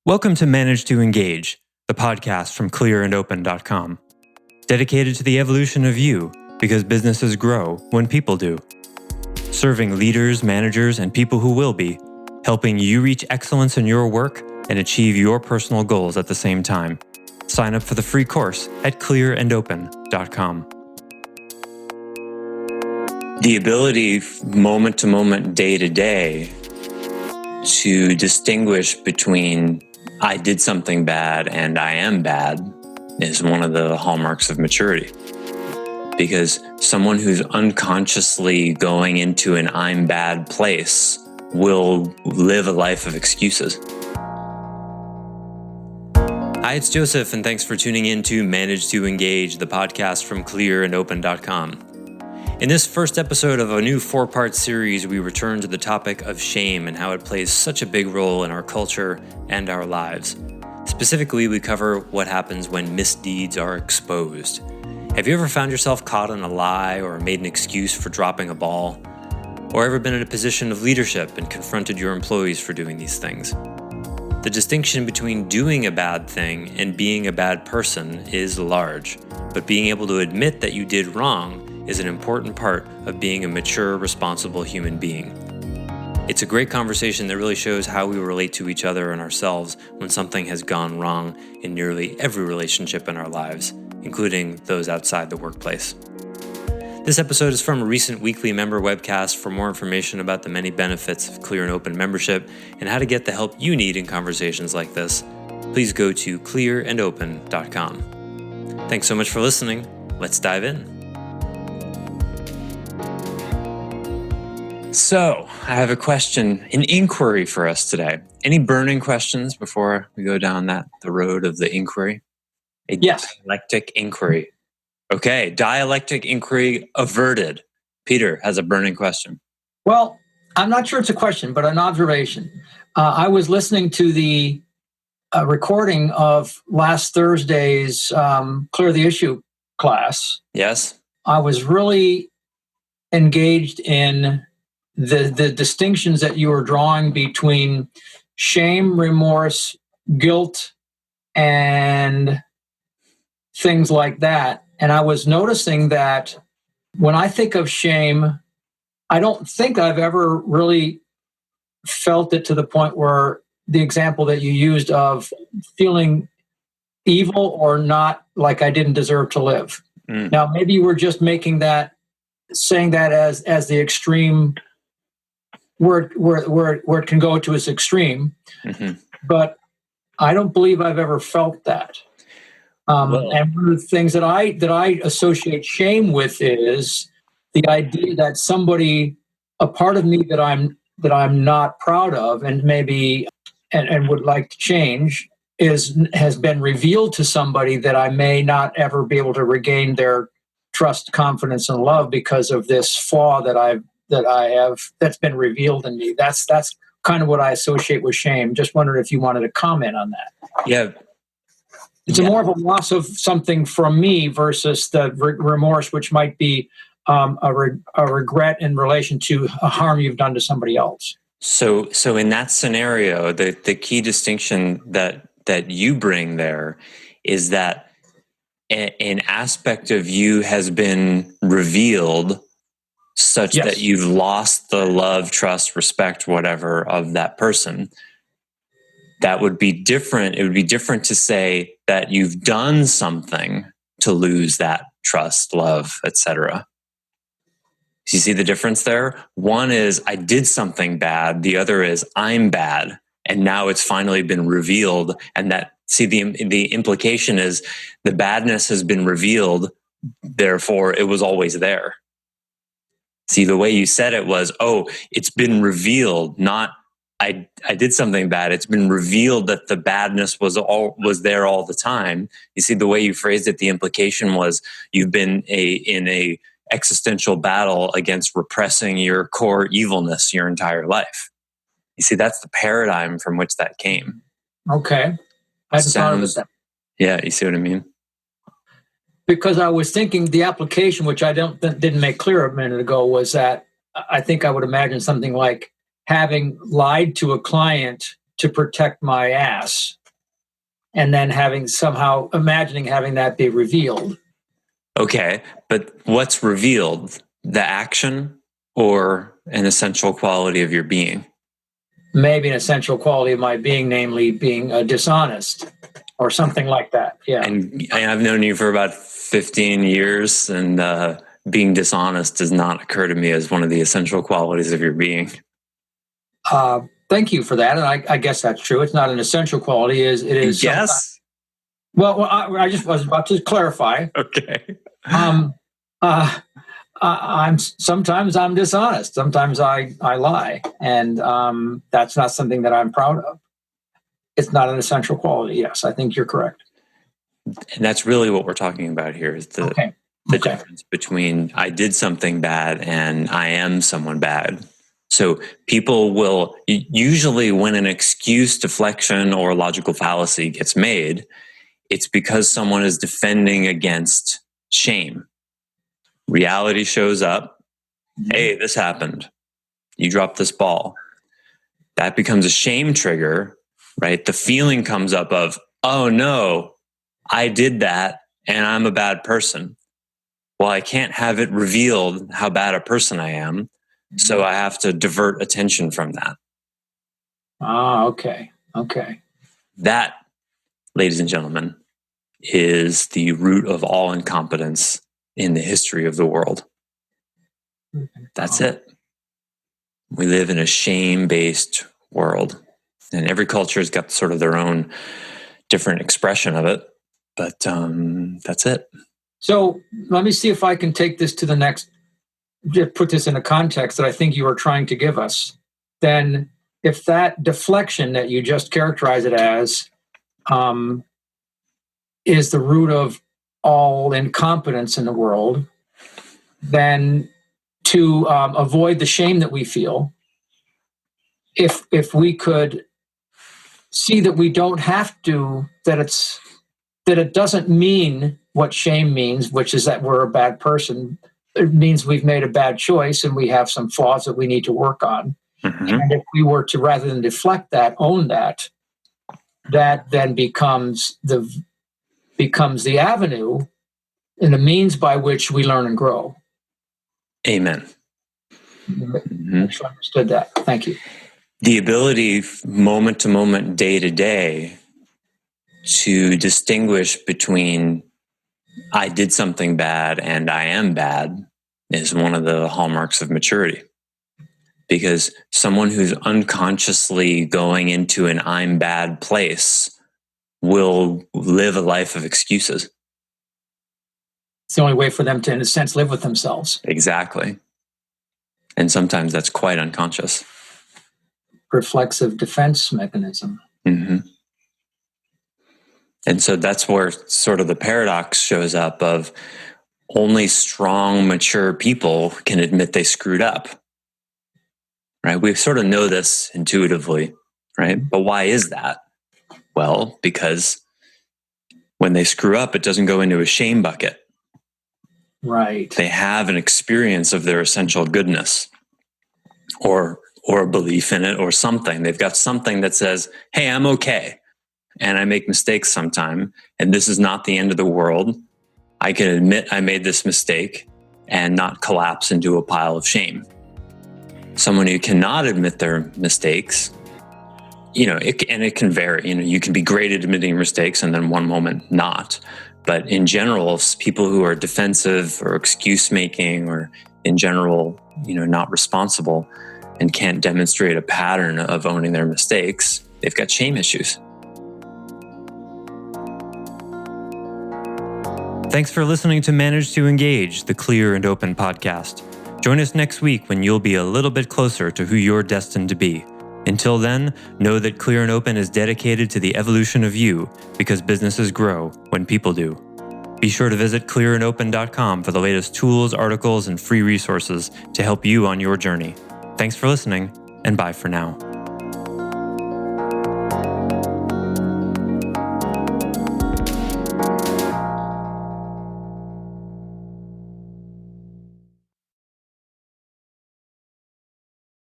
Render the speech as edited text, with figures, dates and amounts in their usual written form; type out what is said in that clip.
Welcome to Manage to Engage, the podcast from clearandopen.com, dedicated to the evolution of you because businesses grow when people do. Serving leaders, managers, and people who will be, helping you reach excellence in your work and achieve your personal goals at the same time. Sign up for the free course at clearandopen.com. The ability, moment to moment, day to day, to distinguish between I did something bad and I am bad is one of the hallmarks of maturity. Because someone who's unconsciously going into an I'm bad place will live a life of excuses. Hi, it's Joseph, and thanks for tuning in to Manage to Engage, the podcast from clearandopen.com. In this first episode of a new 4-part series, we return to the topic of shame and how it plays such a big role in our culture and our lives. Specifically, we cover what happens when misdeeds are exposed. Have you ever found yourself caught in a lie or made an excuse for dropping a ball? Or ever been in a position of leadership and confronted your employees for doing these things? The distinction between doing a bad thing and being a bad person is large, but being able to admit that you did wrong is an important part of being a mature, responsible human being. It's a great conversation that really shows how we relate to each other and ourselves when something has gone wrong in nearly every relationship in our lives, including those outside the workplace. This episode is from a recent weekly member webcast. For more information about the many benefits of Clear and Open membership and how to get the help you need in conversations like this, please go to clearandopen.com. Thanks so much for listening. Let's dive in. So, I have a question, an inquiry for us today. Any burning questions before we go down the road of the inquiry? Yes. Dialectic inquiry. Okay, dialectic inquiry averted. Peter has a burning question. Well, I'm not sure it's a question, but an observation. I was listening to the recording of last Thursday's Clear the Issue class. Yes. I was really engaged in the distinctions that you were drawing between shame, remorse, guilt, and things like that. And I was noticing that when I think of shame, I don't think I've ever really felt it to the point where the example that you used of feeling evil or not, like I didn't deserve to live. Now, maybe you were just saying that as the extreme where it can go to its extreme, but I don't believe I've ever felt that. And one of the things that I associate shame with is the idea that a part of me that I'm not proud of, and maybe and would like to change, has been revealed to somebody that I may not ever be able to regain their trust, confidence, and love because of this flaw that I have that's been revealed in me. That's kind of what I associate with shame. Just wondered if you wanted to comment on that. Yeah. It's more of a loss of something from me versus the remorse, which might be a regret in relation to a harm you've done to somebody else. So in that scenario, the key distinction that you bring there is that an aspect of you has been revealed such that you've lost the love, trust, respect, whatever of that person. That would be different. It would be different to say that you've done something to lose that trust, love, etc. Do you see the difference there? One is I did something bad. The other is I'm bad. And now it's finally been revealed. And the implication is the badness has been revealed. Therefore, it was always there. See, the way you said it was, it's been revealed, not I did something bad. It's been revealed that the badness was there all the time. You see, the way you phrased it, the implication was you've been in a existential battle against repressing your core evilness your entire life. You see, that's the paradigm from which that came. Okay. I thought of it. Yeah, you see what I mean? Because I was thinking the application, which I didn't make clear a minute ago, was that I think I would imagine something like having lied to a client to protect my ass and then imagining having that be revealed. Okay, but what's revealed? The action or an essential quality of your being? Maybe an essential quality of my being, namely being dishonest or something like that. Yeah. And I've known you for about 15 years, and being dishonest does not occur to me as one of the essential qualities of your being. Thank you for that. And I guess that's true. It's not an essential quality. It is. Yes. Well, I just was about to clarify. Okay. Sometimes I'm dishonest. Sometimes I lie, and that's not something that I'm proud of. It's not an essential quality. Yes, I think you're correct. And that's really what we're talking about here is the difference between I did something bad and I am someone bad. So people will usually, when an excuse, deflection, or logical fallacy gets made, it's because someone is defending against shame. Reality shows up. Hey, this happened. You dropped this ball. That becomes a shame trigger, right? The feeling comes up of, oh no, I did that and I'm a bad person. Well, I can't have it revealed how bad a person I am. So I have to divert attention from that. Okay. That, ladies and gentlemen, is the root of all incompetence in the history of the world. That's it. We live in a shame-based world, and every culture has got sort of their own different expression of it, but that's it. So let me see if I can take this to the next, put this in a context that I think you are trying to give us. Then if that deflection that you just characterize it as is the root of all incompetence in the world, then to avoid the shame that we feel, if we could see that we don't have to, that it doesn't mean what shame means, which is that we're a bad person. It means we've made a bad choice and we have some flaws that we need to work on. Mm-hmm. And if we were to, rather than deflect that, own that, that then becomes the avenue and the means by which we learn and grow. Amen. Mm-hmm. I understood that. Thank you. The ability, moment to moment, day to day, to distinguish between I did something bad and I am bad is one of the hallmarks of maturity. Because someone who's unconsciously going into an I'm bad place will live a life of excuses. It's the only way for them to, in a sense, live with themselves. Exactly. And sometimes that's quite unconscious. Reflexive defense mechanism. Mm-hmm. And so that's where sort of the paradox shows up of only strong, mature people can admit they screwed up. Right? We sort of know this intuitively, right? But why is that? Well, because when they screw up, it doesn't go into a shame bucket. Right. They have an experience of their essential goodness or a belief in it or something. They've got something that says, hey, I'm okay. And I make mistakes sometime. And this is not the end of the world. I can admit I made this mistake and not collapse into a pile of shame. Someone who cannot admit their mistakes, it can vary. You can be great at admitting mistakes and then one moment not. But in general, people who are defensive or excuse making or in general, not responsible and can't demonstrate a pattern of owning their mistakes, they've got shame issues. Thanks for listening to Manage to Engage, the Clear and Open podcast. Join us next week when you'll be a little bit closer to who you're destined to be. Until then, know that Clear and Open is dedicated to the evolution of you because businesses grow when people do. Be sure to visit clearandopen.com for the latest tools, articles, and free resources to help you on your journey. Thanks for listening, and bye for now.